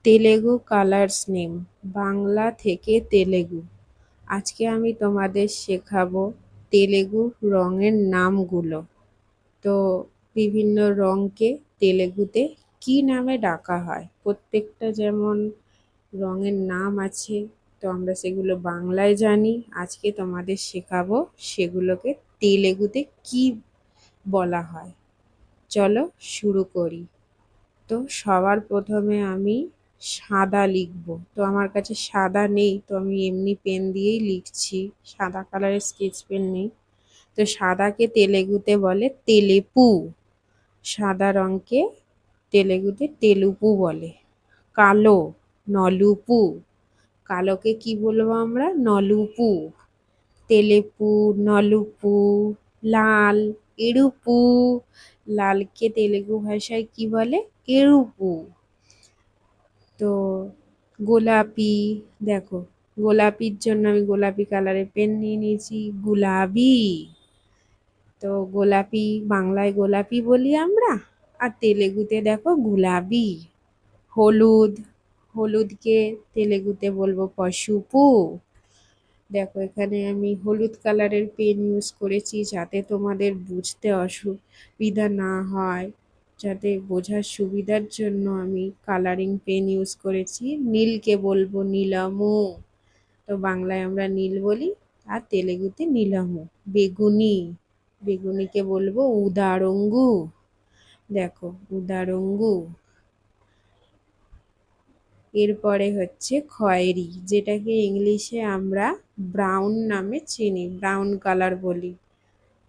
Telugu colours name, Bangla থেকে তেলেগু। আজকে আমি তোমাদের শেখাবো তেলেগু রঙের নামগুলো। তো বিভিন্ন রঙকে তেলেগুতে কি নামে ডাকা হয়, প্রত্যেকটা যেমন রঙের নাম আছে, তো আমরা সেগুলো বাংলায় জানি। আজকে তোমাদের শেখাবো সেগুলোকে তেলেগুতে কি বলা হয়। চলো শুরু করি। তো সবার প্রথমে আমি সাদা লিখব। তো আমার কাছে সাদা নেই, তো আমি এমনি পেন দিয়েই লিখছি, সাদা কালারের স্কেচ পেন নেই। তো সাদাকে তেলেগুতে বলে তেলেপু, সাদা রঙকে তেলেগুতে তেলুপু বলে। কালো নলুপু, কালোকে কি বলবো আমরা? নলুপু। তেলেপু, নলুপু। লাল এরুপু, লালকে তেলেগু ভাষায় কি বলে? এরুপু। তো গোলাপি, দেখো গোলাপির জন্য আমি গোলাপি কালারের পেন নিয়ে নিয়েছি, গুলাবি। তো গোলাপি বাংলায় গোলাপি বলি আমরা, আর তেলেগুতে দেখো গুলাবি। হলুদ, হলুদকে তেলেগুতে বলবো পশুপু। দেখো এখানে আমি হলুদ কালারের পেন ইউজ করেছি যাতে তোমাদের বুঝতে অসুবিধা না হয়, যাতে বোঝার সুবিধার জন্য আমি কালারিং পেন ইউজ করেছি। নীলকে বলবো নীলামু, তো বাংলায় আমরা নীল বলি, আর তেলেগুতে নীলামু। বেগুনি, বেগুনিকে বলবো উদারঙ্গু। দেখো উদারঙ্গু। এরপরে হচ্ছে খয়েরি, যেটাকে ইংলিশে আমরা ব্রাউন নামে চিনি, ব্রাউন কালার বলি।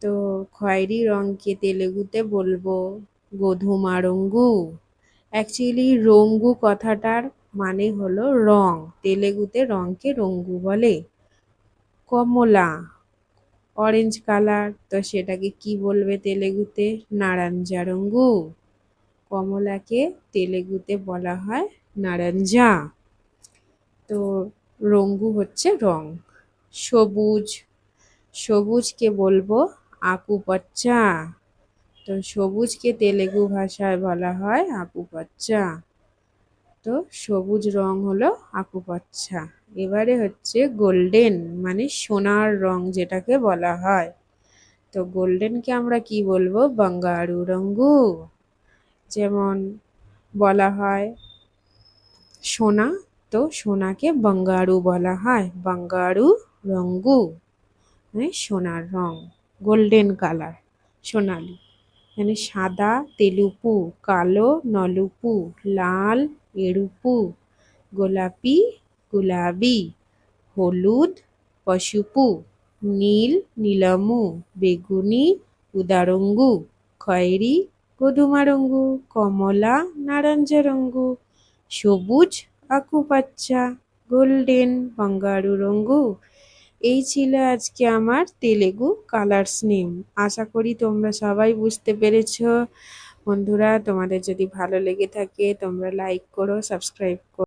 তো খয়েরি রঙকে তেলেগুতে বলবো গোধুমা রঙ্গু। অ্যাকচুয়ালি রঙ্গু কথাটার মানে হলো রং, তেলেগুতে রঙকে রঙ্গু বলে। কমলা, অরেঞ্জ কালার, তো সেটাকে কি বলবে তেলেগুতে? নারাঞ্জা রঙ্গু। কমলাকে তেলেগুতে বলা হয় নারাঞ্জা। তো রঙ্গু হচ্ছে রং। সবুজ, সবুজকে বলবো আকুপচ্চা, তো সবুজকে তেলেগু ভাষায় বলা হয় আকুপচ্চা। তো সবুজ রং হলো আকুপচ্ছা। এবারে হচ্ছে গোল্ডেন, মানে সোনার রং যেটাকে বলা হয়। তো গোল্ডেনকে আমরা কি বলবো? বাঙ্গারু রঙ্গু। যেমন বলা হয় সোনা, তো সোনাকে বাঙ্গারু বলা হয়, বাঙ্গারু রঙ্গু, মানে সোনার রং, গোল্ডেন কালার, সোনালি। মানে সাদা তেলুপু, কালো নলুপু, লাল এরুপু, গোলাপি গুলাবি, হলুদ পশুপু, নীল নীলামু, বেগুনি উদারঙ্গু, খয়েরি গোধুমা রঙ্গু, কমলা নারাঞ্জা রঙ্গু, সবুজ আকুপাচ্চা, গোল্ডেন বাঙ্গারু রঙ্গু। এই ছিল আজকে আমার তেলেগু কালার্স নেম। আশা করি তোমরা সবাই বুঝতে পেরেছো। বন্ধুরা, তোমাদের যদি ভালো লেগে থাকে তোমরা লাইক করো, সাবস্ক্রাইব করো।